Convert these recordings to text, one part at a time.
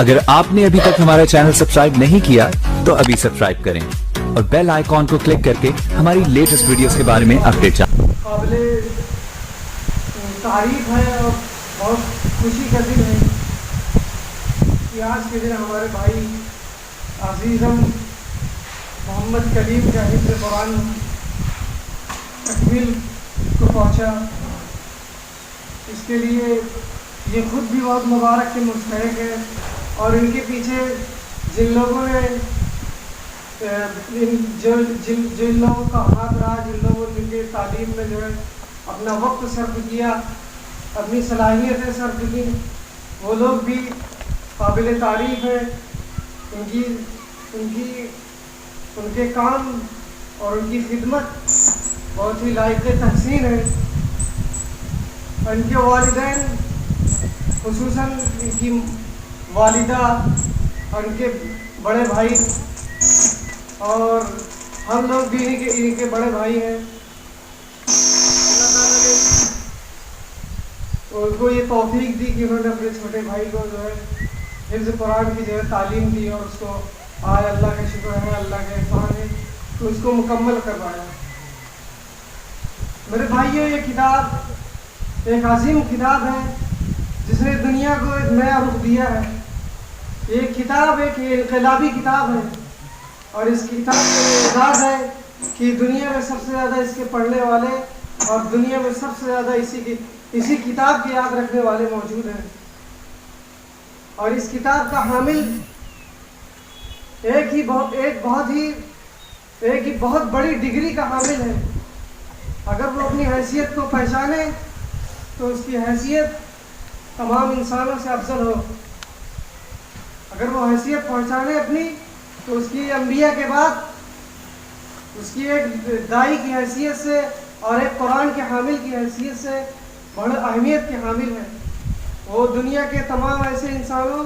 اگر آپ نے ابھی تک ہمارا چینل سبسکرائب نہیں کیا تو ابھی سبسکرائب کریں اور بیل آئیکن کو کلک کر کے ہماری لیٹسٹ ویڈیوز کے بارے میں اپڈیٹ جانیں. قابل تعریف ہے اور بہت خوشی کا دن ہے کہ آج کے دن ہمارے بھائی عزیزم محمد کلیم کا حفظ قرآن تکمیل کو پہنچا. اس کے لیے یہ خود بھی بہت مبارک کے مستحق ہے اور ان کے پیچھے جن لوگوں نے جن لوگوں کا ہاتھ رہا، جن لوگوں نے ان کے تعلیم میں جو ہے اپنا وقت صرف کیا، اپنی صلاحیتیں صرف کی، وہ لوگ بھی قابل تعریف ہیں. ان کے کام اور ان کی خدمت بہت ہی لائق تحسین ہے. ان کے والدین خصوصاً ان کی والدہ اور ان کے بڑے بھائی اور ہم لوگ بھی ان کے بڑے بھائی ہیں. اللہ تعالیٰ نے ان کو یہ توفیق دی کہ انہوں نے اپنے چھوٹے بھائی کو جو ہے حفظ قرآن کی جو ہے تعلیم دی اور اس کو آج اللہ کا شکر ہے، اللہ کا احسان ہے تو اس کو مکمل کروایا. میرے بھائیوں، یہ کتاب ایک عظیم کتاب ہے جس نے دنیا کو ایک نیا رخ دیا ہے. یہ کتاب ایک انقلابی کتاب ہے اور اس کتاب کا اعزاز ہے کہ دنیا میں سب سے زیادہ اس کے پڑھنے والے اور دنیا میں سب سے زیادہ اسی کتاب کی یاد رکھنے والے موجود ہیں. اور اس کتاب کا حامل ایک بہت بڑی ڈگری کا حامل ہے. اگر وہ اپنی حیثیت کو پہچانے تو اس کی حیثیت تمام انسانوں سے افضل ہو. اگر وہ حیثیت پہچانے اپنی تو اس کی انبیاء کے بعد اس کی ایک داعی کی حیثیت سے اور ایک قرآن کے حامل کی حیثیت سے بڑی اہمیت کے حامل ہے. وہ دنیا کے تمام ایسے انسانوں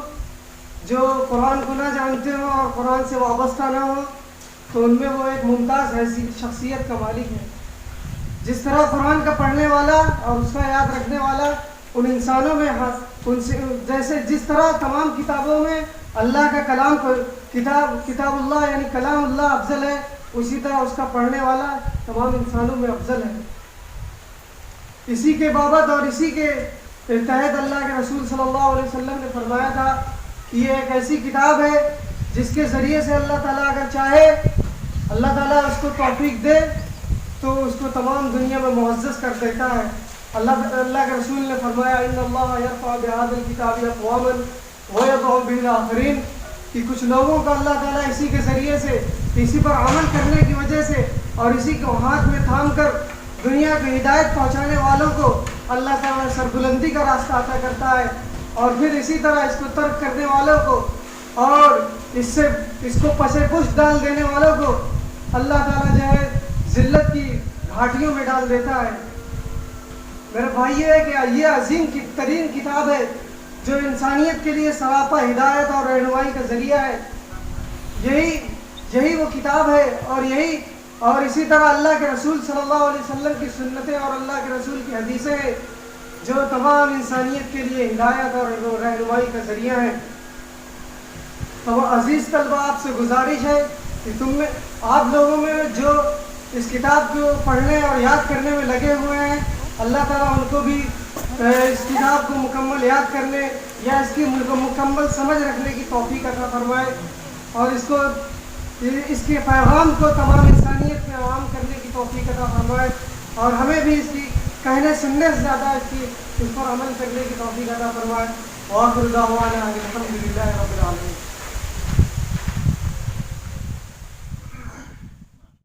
جو قرآن کو نہ جانتے ہوں اور قرآن سے وابستہ نہ ہوں تو ان میں وہ ایک ممتاز شخصیت کا مالک ہے. جس طرح قرآن کا پڑھنے والا اور اس کا یاد رکھنے والا ان انسانوں میں جس طرح تمام کتابوں میں اللہ کا کلام کتاب اللہ یعنی کلام اللہ افضل ہے، اسی طرح اس کا پڑھنے والا تمام انسانوں میں افضل ہے. اسی کے بابت اور اسی کے تحت اللہ کے رسول صلی اللہ علیہ وسلم نے فرمایا تھا کہ یہ ایک ایسی کتاب ہے جس کے ذریعے سے اللہ تعالیٰ اگر چاہے، اللہ تعالیٰ اس کو توفیق دے تو اس کو تمام دنیا میں معزز کر دیتا ہے. اللہ کے رسول نے فرمایا ان اللہ یرفع بهذا الکتاب اقواما ویضع به الاخرین، کہ کچھ لوگوں کا اللہ تعالیٰ اسی کے ذریعے سے، اسی پر عمل کرنے کی وجہ سے اور اسی کو ہاتھ میں تھام کر دنیا کو ہدایت پہنچانے والوں کو اللہ تعالیٰ سربلندی کا راستہ عطا کرتا ہے، اور پھر اسی طرح اس کو ترک کرنے والوں کو اور اس کو پسے پشت ڈال دینے والوں کو اللہ تعالیٰ جو ہے ذلت کی گھاٹیوں میں ڈال دیتا ہے. میرے بھائی، یہ ہے کہ یہ عظیم ترین کتاب ہے جو انسانیت کے لیے سراپا ہدایت اور رہنمائی کا ذریعہ ہے. یہی وہ کتاب ہے اور اسی طرح اللہ کے رسول صلی اللہ علیہ وسلم کی سنتیں اور اللہ کے رسول کی حدیثیں ہیں جو تمام انسانیت کے لیے ہدایت اور رہنمائی کا ذریعہ ہیں. تو عزیز طلبہ، آپ سے گزارش ہے کہ آپ لوگوں میں جو اس کتاب کو پڑھنے اور یاد کرنے میں لگے ہوئے ہیں، اللہ تعالیٰ ان کو بھی اس کتاب کو مکمل یاد کرنے یا اس کی مکمل سمجھ رکھنے کی توفیق عطا فرمائے اور اس کے پیغام کو تمام انسانیت میں عام کرنے کی توفیق عطا فرمائے اور ہمیں بھی اس کی کہنے سننے سے زیادہ اس پر عمل کرنے کی توفیق عطا فرمائے. وآخر دعوانا الحمدللہ.